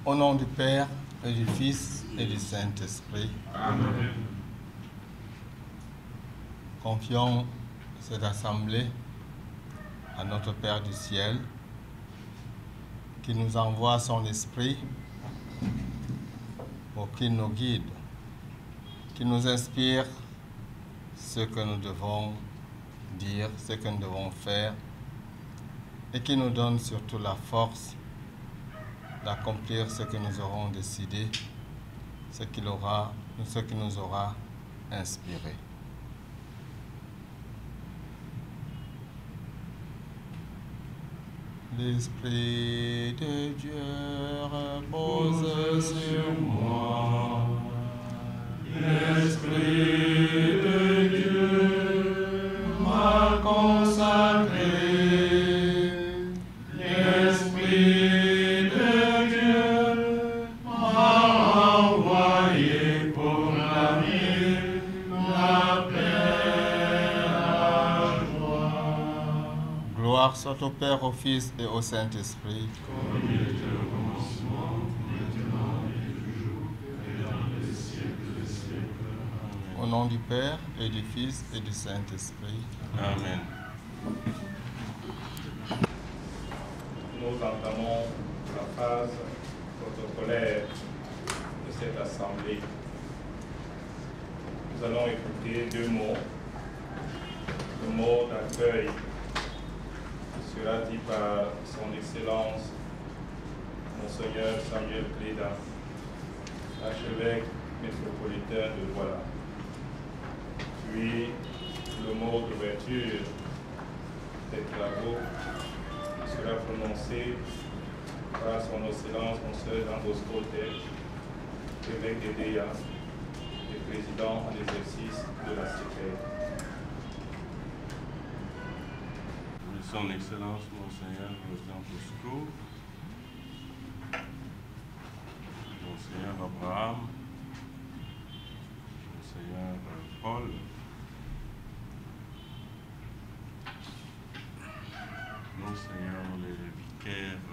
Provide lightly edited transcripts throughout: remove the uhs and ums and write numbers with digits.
Au nom du Père, et du Fils, et du Saint-Esprit. Amen. Confions cette assemblée à notre Père du ciel, qui nous envoie son Esprit pour qu'il nous guide, qui nous inspire ce que nous devons dire, ce que nous devons faire, et qui nous donne surtout la force d'accomplir ce que nous aurons décidé, ce qui nous aura inspiré. L'Esprit de Dieu repose sur moi. L'Esprit de Dieu m'a consacré. L'Esprit de Dieu m'a envoyé pour l'amener la paix, la joie. Gloire soit au Père, au Fils et au Saint-Esprit. Comme il était au commencement, maintenant et toujours, et dans les siècles des siècles. Au nom du Père et du Fils et du Saint-Esprit. Amen. Nous entamons la phase protocolaire de cette assemblée. Nous allons écouter deux mots. Le mot d'accueil sera dit par son Excellence Monseigneur Samuel Cléda, archevêque métropolitain de Douala. Puis le mot d'ouverture des travaux sera prononcé par son Excellence Monseigneur Jean Bosco Tej, évêque de Déa et président en exercice de la CPR. Son Excellence Monseigneur Jean Bosco, Monseigneur Abraham, Monseigneur Paul, Monseigneur les vicaires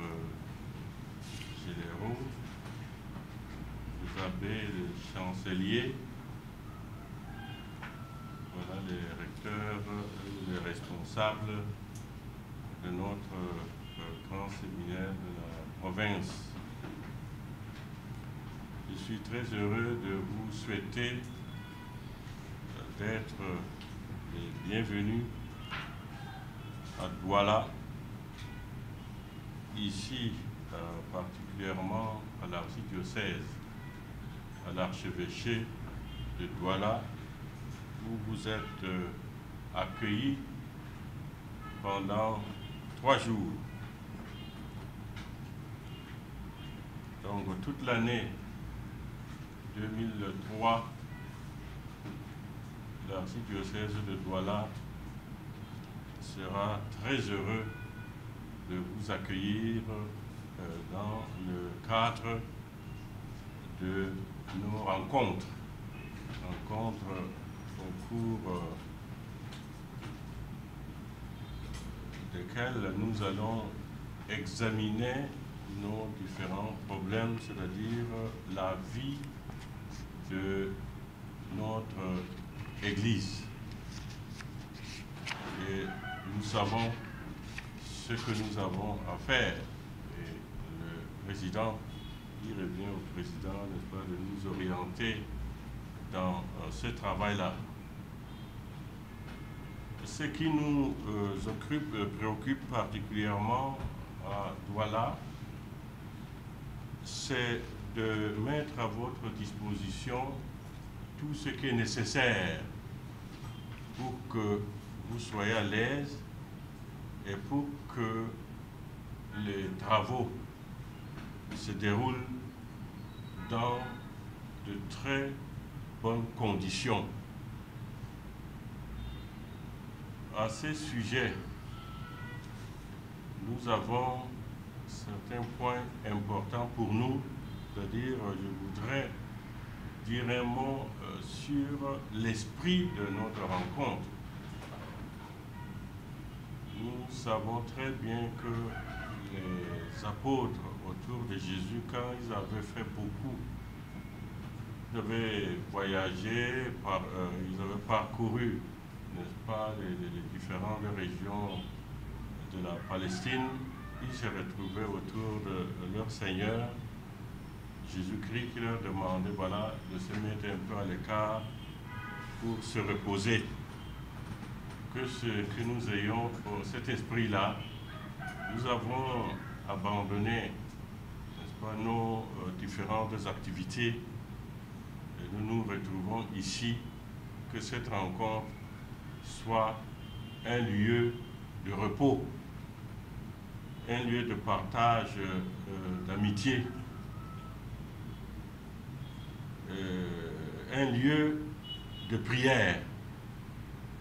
généraux, les abbés, les chanceliers, voilà les recteurs, les responsables de notre grand séminaire de la province. Je suis très heureux de vous souhaiter d'être les bienvenus à Douala, ici particulièrement à l'archidiocèse, à l'archevêché de Douala, où vous êtes accueillis pendant 3 jours. Donc toute l'année 2003, l'archidiocèse de Douala sera très heureux de vous accueillir dans le cadre de nos rencontres au cours desquels nous allons examiner nos différents problèmes, c'est-à-dire la vie de notre Église. Et nous savons ce que nous avons à faire. Et le président, il revient au président, n'est-ce pas, de nous orienter dans ce travail-là. Ce qui nous préoccupe particulièrement à Douala, c'est de mettre à votre disposition tout ce qui est nécessaire pour que vous soyez à l'aise et pour que les travaux se déroulent dans de très bonnes conditions. À ce sujet, nous avons certains points importants pour nous, c'est-à-dire, je voudrais dire un mot sur l'esprit de notre rencontre. Nous savons très bien que les apôtres autour de Jésus quand ils avaient fait beaucoup. Ils avaient voyagé, ils avaient parcouru, n'est-ce pas, les différentes régions de la Palestine. Ils se retrouvaient autour de leur Seigneur, Jésus-Christ, qui leur demandait, voilà, de se mettre un peu à l'écart pour se reposer. Que nous ayons cet esprit-là. Nous avons abandonné, n'est-ce pas, nos différentes activités et nous nous retrouvons ici. Que cette rencontre soit un lieu de repos, un lieu de partage, d'amitié, un lieu de prière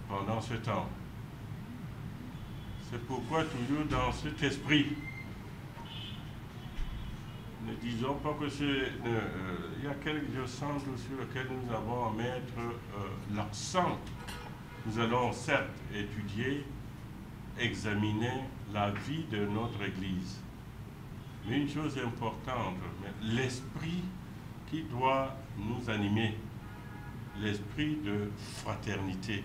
pendant ce temps. C'est pourquoi toujours dans cet esprit, ne disons pas que il y a quelques centres sur lesquels nous avons à mettre l'accent. Nous allons certes étudier, examiner la vie de notre Église. Mais une chose importante, l'esprit qui doit nous animer, l'esprit de fraternité,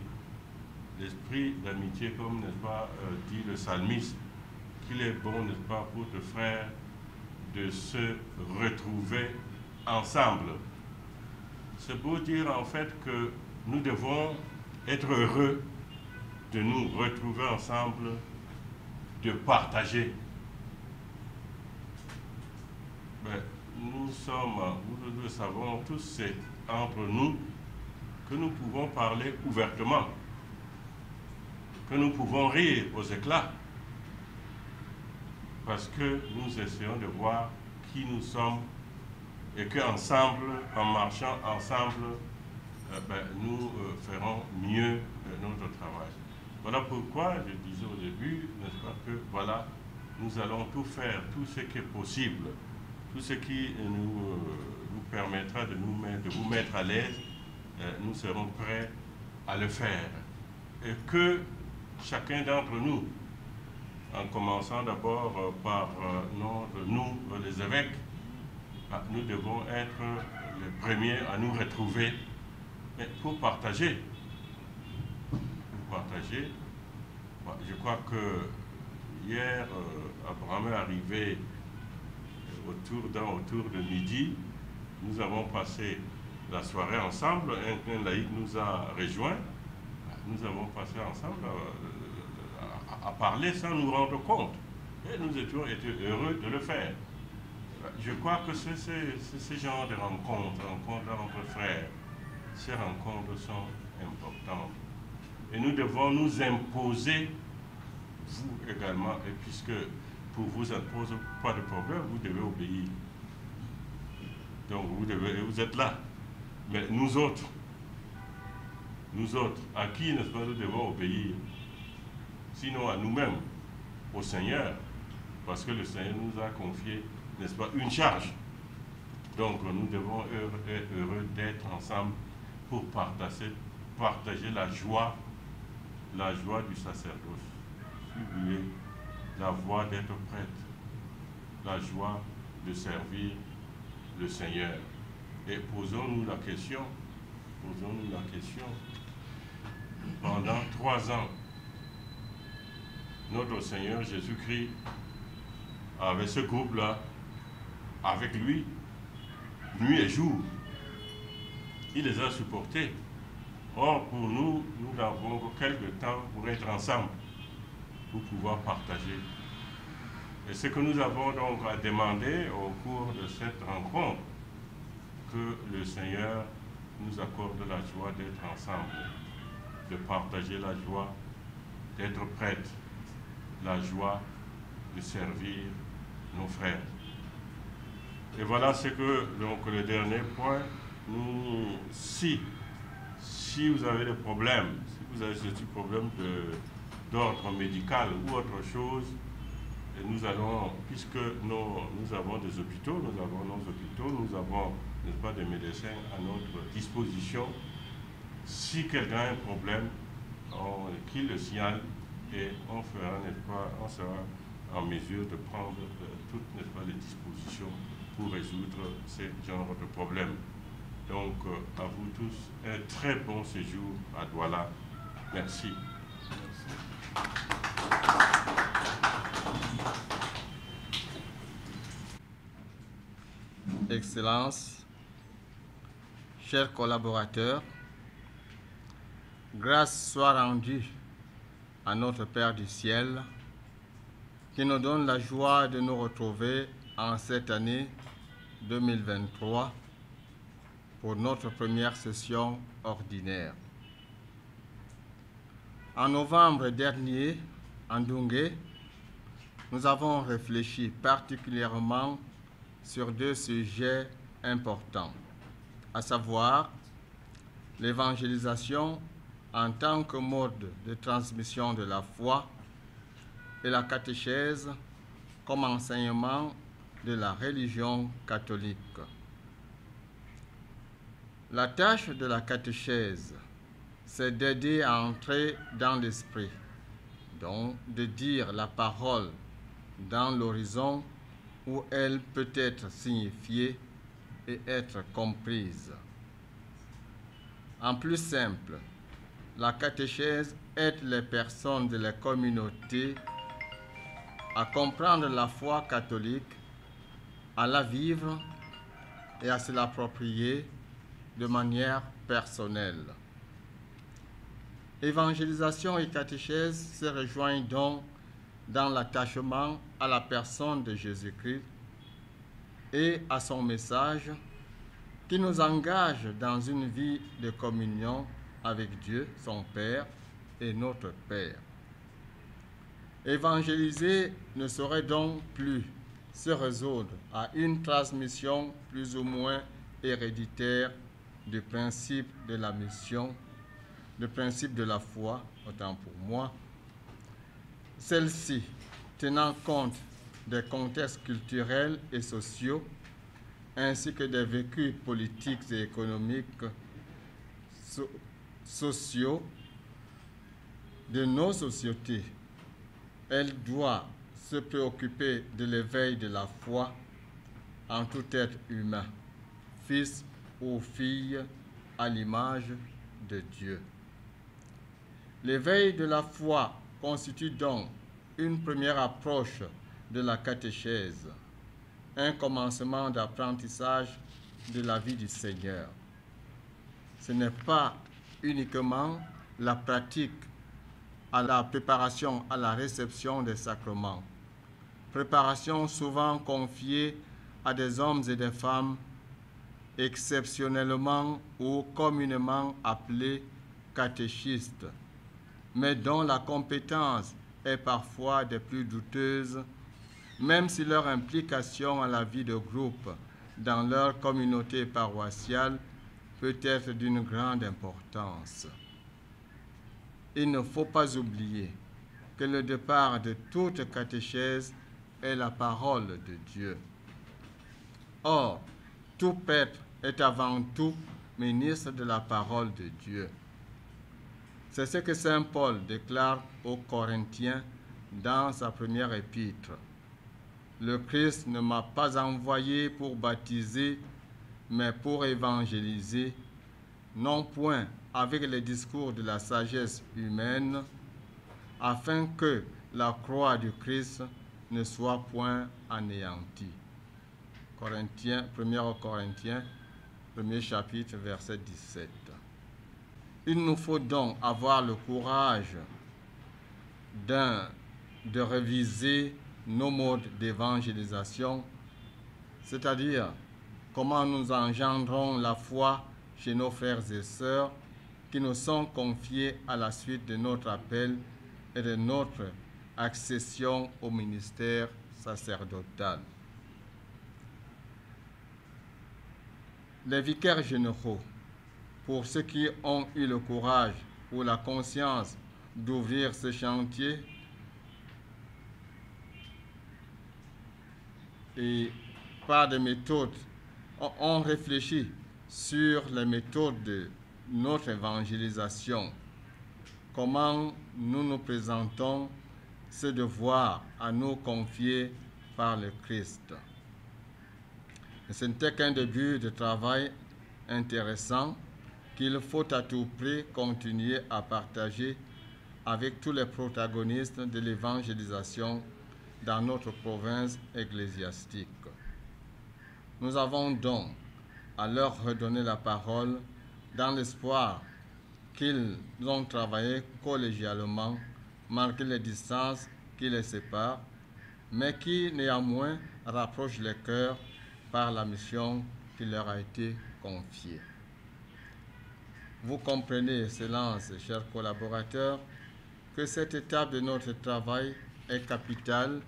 l'esprit d'amitié, comme, n'est-ce pas, dit le psalmiste, qu'il est bon, n'est-ce pas, pour deux frères de se retrouver ensemble. C'est pour dire en fait que nous devons être heureux de nous retrouver ensemble, de partager. Mais nous le savons tous, c'est entre nous que nous pouvons parler ouvertement, que nous pouvons rire aux éclats, parce que nous essayons de voir qui nous sommes et qu'ensemble, en marchant ensemble, nous ferons mieux notre travail. Voilà pourquoi je disais au début, n'est-ce pas, que voilà, nous allons tout faire, tout ce qui est possible, tout ce qui nous permettra de vous mettre à l'aise, nous serons prêts à le faire. Et que chacun d'entre nous, en commençant d'abord par nous, les évêques, nous devons être les premiers à nous retrouver pour partager. Je crois que hier, Abraham est arrivé autour de midi. Nous avons passé la soirée ensemble. Un laïc nous a rejoints. Nous avons passé ensemble à parler sans nous rendre compte. Et nous étions heureux de le faire. Je crois que c'est ce genre de rencontres entre frères. Ces rencontres sont importantes. Et nous devons nous imposer, vous également, et puisque pour vous, ça ne pose pas de problème, vous devez obéir. Donc vous êtes là. Mais nous autres, à qui, n'est-ce pas, nous devons obéir? Sinon à nous-mêmes, au Seigneur, parce que le Seigneur nous a confié, n'est-ce pas, une charge. Donc nous devons être heureux d'être ensemble pour partager la joie du sacerdoce. Oubliez la joie d'être prêtre, la joie de servir le Seigneur. Et posons-nous la question, pendant 3 ans, notre Seigneur Jésus-Christ avait ce groupe-là avec lui, nuit et jour. Il les a supportés. Or, pour nous, nous n'avons que quelques temps pour être ensemble, pour pouvoir partager. Et ce que nous avons donc à demander au cours de cette rencontre, que le Seigneur nous accorde la joie d'être ensemble, de partager la joie d'être prêtre, la joie de servir nos frères. Et voilà ce que, donc, le dernier point, si vous avez des problèmes, si vous avez ce problème d'ordre médical ou autre chose, et nous allons, puisque nous avons des hôpitaux, nous avons, n'est-ce pas, des médecins à notre disposition. Si quelqu'un a un problème, qu'il le signale et on fera, n'est-ce pas, on sera en mesure de prendre toutes, n'est-ce pas, les dispositions pour résoudre ce genre de problème. Donc, à vous tous, un très bon séjour à Douala. Merci. Excellences, chers collaborateurs, grâce soit rendue à notre Père du ciel, qui nous donne la joie de nous retrouver en cette année 2023 pour notre première session ordinaire. En novembre dernier, en Ndunge, nous avons réfléchi particulièrement sur deux sujets importants, à savoir l'évangélisation en tant que mode de transmission de la foi et la catéchèse comme enseignement de la religion catholique. La tâche de la catéchèse, c'est d'aider à entrer dans l'esprit, donc de dire la parole dans l'horizon où elle peut être signifiée et être comprise. En plus simple, la catéchèse aide les personnes de la communauté à comprendre la foi catholique, à la vivre et à se l'approprier de manière personnelle. Évangélisation et catéchèse se rejoignent donc dans l'attachement à la personne de Jésus-Christ et à son message qui nous engage dans une vie de communion avec Dieu, son Père et notre Père. Évangéliser ne saurait donc plus se résoudre à une transmission plus ou moins héréditaire du principe de la mission, du principe de la foi, autant pour moi. Celle-ci, tenant compte des contextes culturels et sociaux, ainsi que des vécus politiques et économiques, sociaux de nos sociétés, elle doit se préoccuper de l'éveil de la foi en tout être humain, fils ou fille à l'image de Dieu. L'éveil de la foi constitue donc une première approche de la catéchèse, un commencement d'apprentissage de la vie du Seigneur. Ce n'est pas uniquement la pratique à la préparation à la réception des sacrements, préparation souvent confiée à des hommes et des femmes exceptionnellement ou communément appelés catéchistes, mais dont la compétence est parfois des plus douteuses, même si leur implication à la vie de groupe dans leur communauté paroissiale peut être d'une grande importance. Il ne faut pas oublier que le départ de toute catéchèse est la parole de Dieu. Or, tout prêtre est avant tout ministre de la parole de Dieu. C'est ce que saint Paul déclare aux Corinthiens dans sa première épître. Le Christ ne m'a pas envoyé pour baptiser, mais pour évangéliser, non point avec les discours de la sagesse humaine, afin que la croix du Christ ne soit point anéantie. 1 Corinthiens, 1er chapitre, verset 17. Il nous faut donc avoir le courage de réviser nos modes d'évangélisation, c'est-à-dire comment nous engendrons la foi chez nos frères et sœurs qui nous sont confiés à la suite de notre appel et de notre accession au ministère sacerdotal. Les vicaires généraux, pour ceux qui ont eu le courage ou la conscience d'ouvrir ce chantier et par des méthodes, ont réfléchi sur les méthodes de notre évangélisation, comment nous nous présentons ce devoir à nous confier par le Christ. Et ce n'était qu'un début de travail intéressant qu'il faut à tout prix continuer à partager avec tous les protagonistes de l'évangélisation dans notre province ecclésiastique. Nous avons donc à leur redonner la parole dans l'espoir qu'ils ont travaillé collégialement, malgré les distances qui les séparent, mais qui néanmoins rapprochent les cœurs par la mission qui leur a été confiée. Vous comprenez, Excellences et chers collaborateurs, que cette étape de notre travail est capitale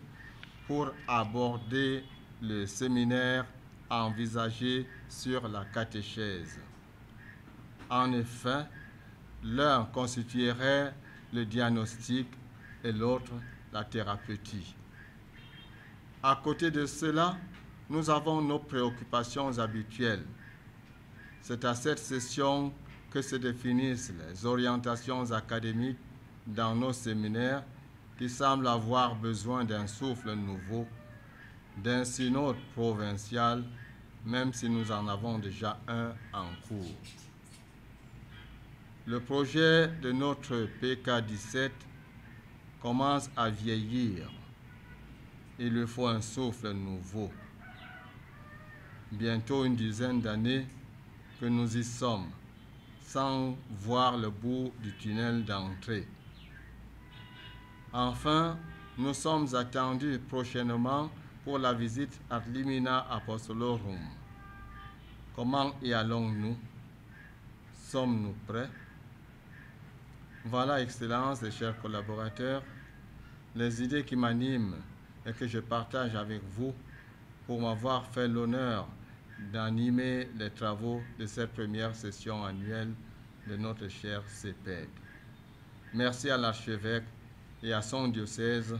pour aborder le séminaire envisagé sur la catéchèse. En effet, l'un constituerait le diagnostic et l'autre la thérapeutique. À côté de cela, nous avons nos préoccupations habituelles. C'est à cette session que se définissent les orientations académiques dans nos séminaires qui semblent avoir besoin d'un souffle nouveau, d'un synode provincial, même si nous en avons déjà un en cours. Le projet de notre PK17 commence à vieillir. Il lui faut un souffle nouveau. Bientôt une dizaine d'années que nous y sommes, sans voir le bout du tunnel d'entrée. Enfin, nous sommes attendus prochainement pour la visite ad limina apostolorum. Comment y allons-nous? Sommes-nous prêts? Voilà, Excellences et chers collaborateurs, les idées qui m'animent et que je partage avec vous pour m'avoir fait l'honneur d'animer les travaux de cette première session annuelle de notre cher CEPED. Merci à l'archevêque et à son diocèse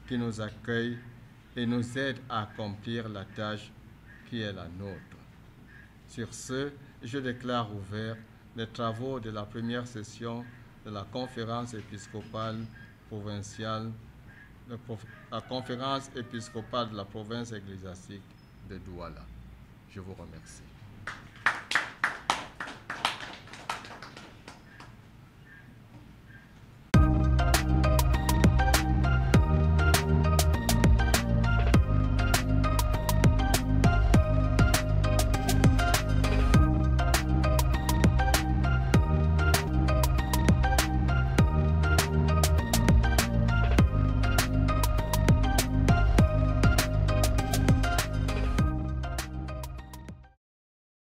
qui nous accueille et nous aide à accomplir la tâche qui est la nôtre. Sur ce, je déclare ouvert les travaux de la première session de la conférence épiscopale provinciale, la conférence épiscopale de la province ecclésiastique de Douala. Je vous remercie.